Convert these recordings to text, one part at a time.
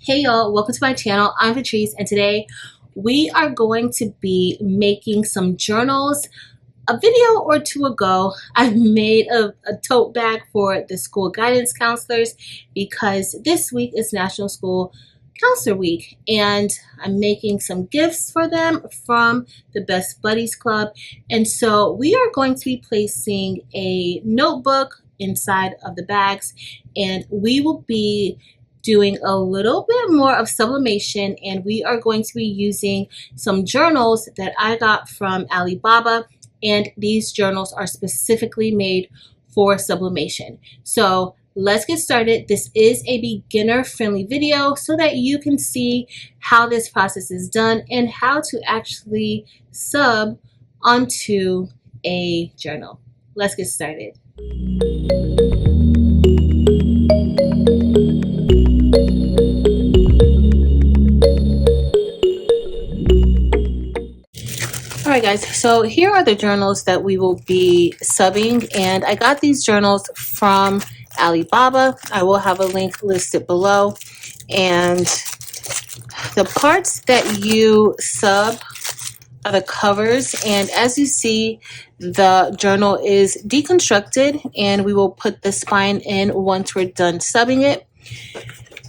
Hey y'all, welcome to my channel. I'm Patrice and today we are going to be making some journals. A video or two ago, I made a tote bag for the school guidance counselors because this week is National School Counselor Week and I'm making some gifts for them from the Best Buddies Club. And so we are going to be placing a notebook inside of the bags and we will be doing a little bit more of sublimation, and we are going to be using some journals that I got from Alibaba, and these journals are specifically made for sublimation. So let's get started. This is a beginner friendly video so that you can see how this process is done and how to actually sub onto a journal. Let's get started. Alright guys, so here are the journals that we will be subbing, and I got these journals from Alibaba. I will have a link listed below, and the parts that you sub are the covers, and as you see, the journal is deconstructed and we will put the spine in once we're done subbing it.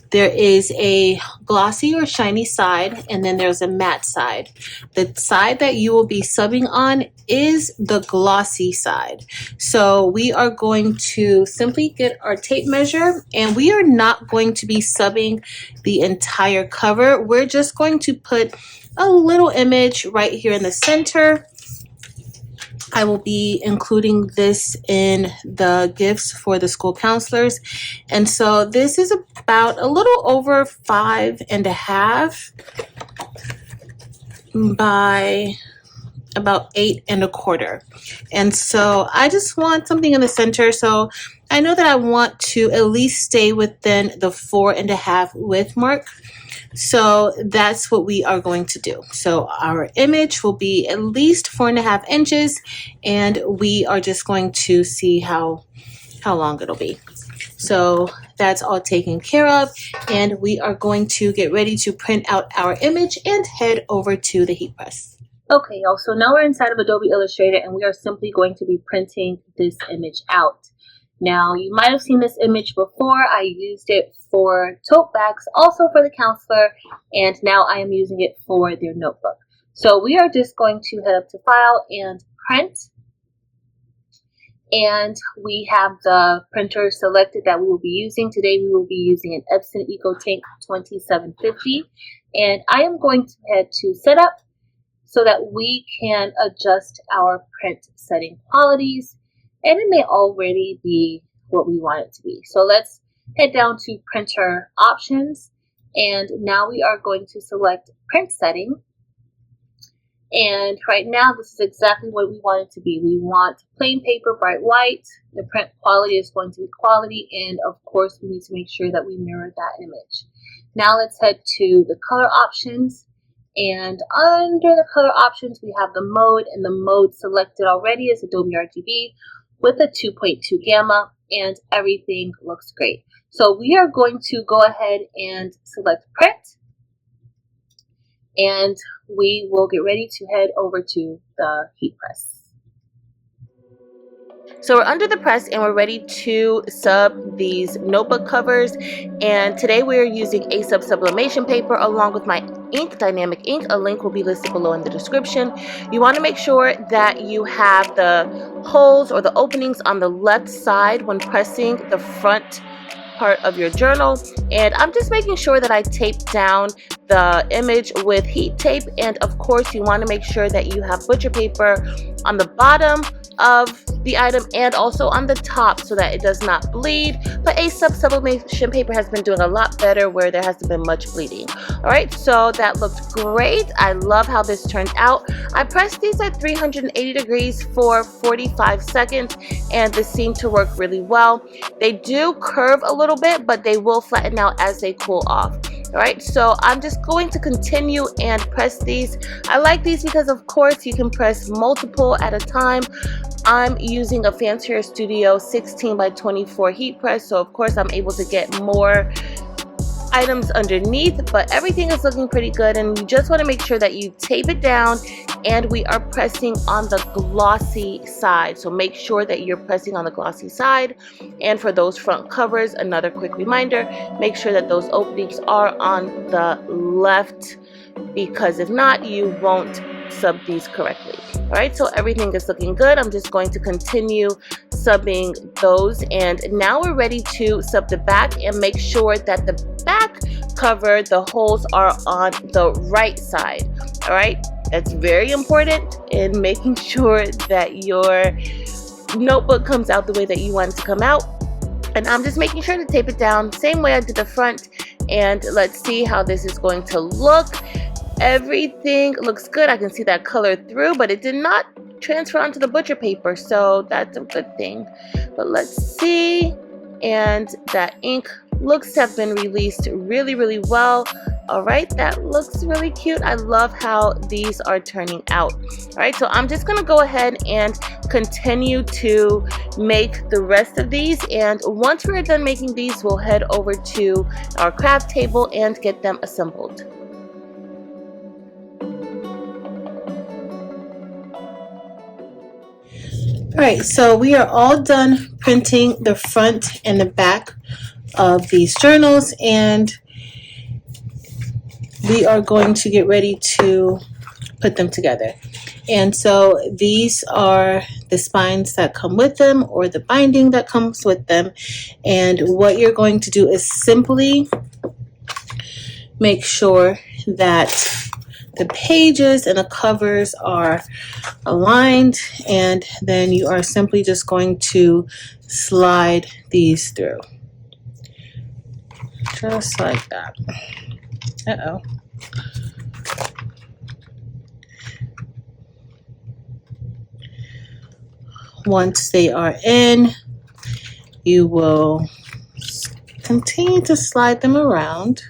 There is a glossy or shiny side, and then there's a matte side. The side that you will be subbing on is the glossy side. So we are going to simply get our tape measure, and we are not going to be subbing the entire cover. We're just going to put a little image right here in the center. I will be including this in the gifts for the school counselors. And so this is about a little over 5.5 by about 8.25. And so I just want something in the center. So I know that I want to at least stay within the 4.5 width mark. So that's what we are going to do. So our image will be at least 4.5 inches, and we are just going to see how long it'll be. So that's all taken care of, and we are going to get ready to print out our image and head over to the heat press. Okay, y'all, so now we're inside of Adobe Illustrator and we are simply going to be printing this image out. Now, you might have seen this image before. I used it for tote bags, also for the counselor, and now I am using it for their notebook. So we are just going to head up to File and Print. And we have the printer selected that we will be using. Today we will be using an Epson EcoTank 2750. And I am going to head to Setup so that we can adjust our print setting qualities. And it may already be what we want it to be. So let's head down to printer options. And now we are going to select print setting. And right now, this is exactly what we want it to be. We want plain paper, bright white. The print quality is going to be quality. And of course, we need to make sure that we mirror that image. Now let's head to the color options. And under the color options, we have the mode. And the mode selected already is Adobe RGB with a 2.2 gamma, and everything looks great. So we are going to go ahead and select print, and we will get ready to head over to the heat press. So we're under the press and we're ready to sub these notebook covers, and today we are using a sublimation paper along with my ink, dynamic ink. A link will be listed below in the description. You want to make sure that you have the holes or the openings on the left side when pressing the front part of your journal, and I'm just making sure that I tape down the image with heat tape. And of course, you want to make sure that you have butcher paper on the bottom of the item and also on the top so that it does not bleed. But a sublimation paper has been doing a lot better where there hasn't been much bleeding. Alright, so that looked great. I love how this turned out. I pressed these at 380 degrees for 45 seconds and this seemed to work really well. They do curve a little bit, but they will flatten out as they cool off. Alright, so I'm just going to continue and press these. I like these because of course you can press multiple at a time. I'm using a Fancier Studio 16 by 24 heat press, so of course I'm able to get more items underneath, but everything is looking pretty good, and you just want to make sure that you tape it down, and we are pressing on the glossy side. So make sure that you're pressing on the glossy side. And for those front covers, another quick reminder, make sure that those openings are on the left, because if not, you won't sub these correctly. All right, so everything is looking good. I'm just going to continue subbing those, and now we're ready to sub the back, and make sure that the back cover, the holes are on the right side. All right, that's very important in making sure that your notebook comes out the way that you want it to come out. And I'm just making sure to tape it down same way I did the front, and let's see how this is going to look. Everything looks good. I can see that color through, but it did not transfer onto the butcher paper, so that's a good thing. But let's see, and that ink looks to have been released really well. All right, that looks really cute. I love how these are turning out. All right, so I'm just gonna go ahead and continue to make the rest of these, and once we're done making these, we'll head over to our craft table and get them assembled. Alright, so we are all done printing the front and the back of these journals, and we are going to get ready to put them together. And so these are the spines that come with them, or the binding that comes with them, and what you're going to do is simply make sure that the pages and the covers are aligned, and then you are simply just going to slide these through. Just like that. Uh-oh. Once they are in, you will continue to slide them around.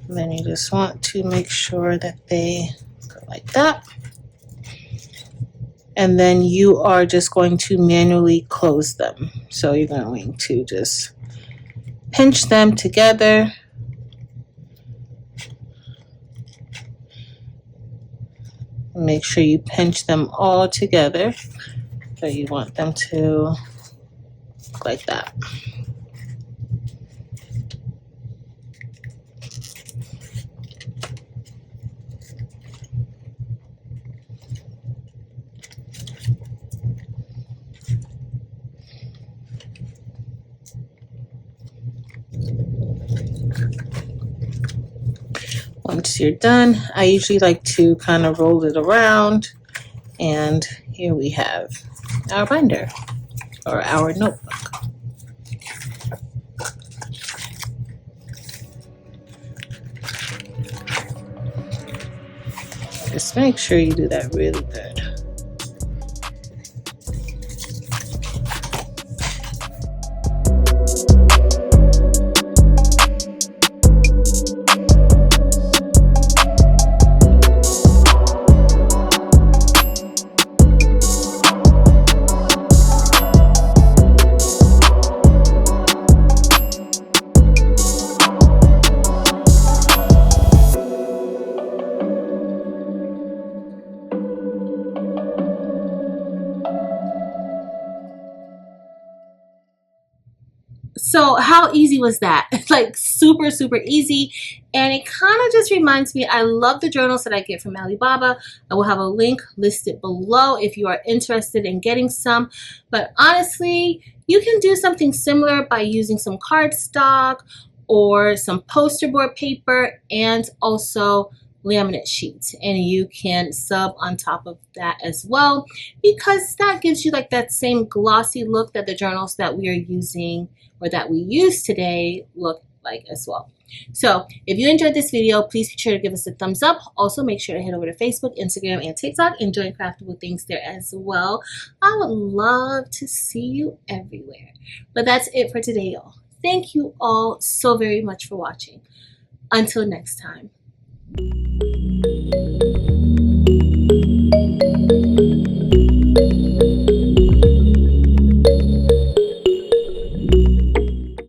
And then you just want to make sure that they go like that. And then you are just going to manually close them. So you're going to just pinch them together. Make sure you pinch them all together. So you want them to look like that. Once you're done, I usually like to kind of roll it around, and here we have our binder, or our notebook. Just make sure you do that really good. So how easy was that? Like super easy, and it kind of just reminds me, I love the journals that I get from Alibaba. I will have a link listed below if you are interested in getting some, but honestly you can do something similar by using some cardstock or some poster board paper and also laminate sheets, and you can sub on top of that as well, because that gives you like that same glossy look that the journals that we are using or that we use today look like as well. So if you enjoyed this video, please be sure to give us a thumbs up. Also make sure to head over to Facebook, Instagram, and TikTok and join Craftable Things there as well. I would love to see you everywhere. But that's it for today, y'all. Thank you all so very much for watching. Until next time.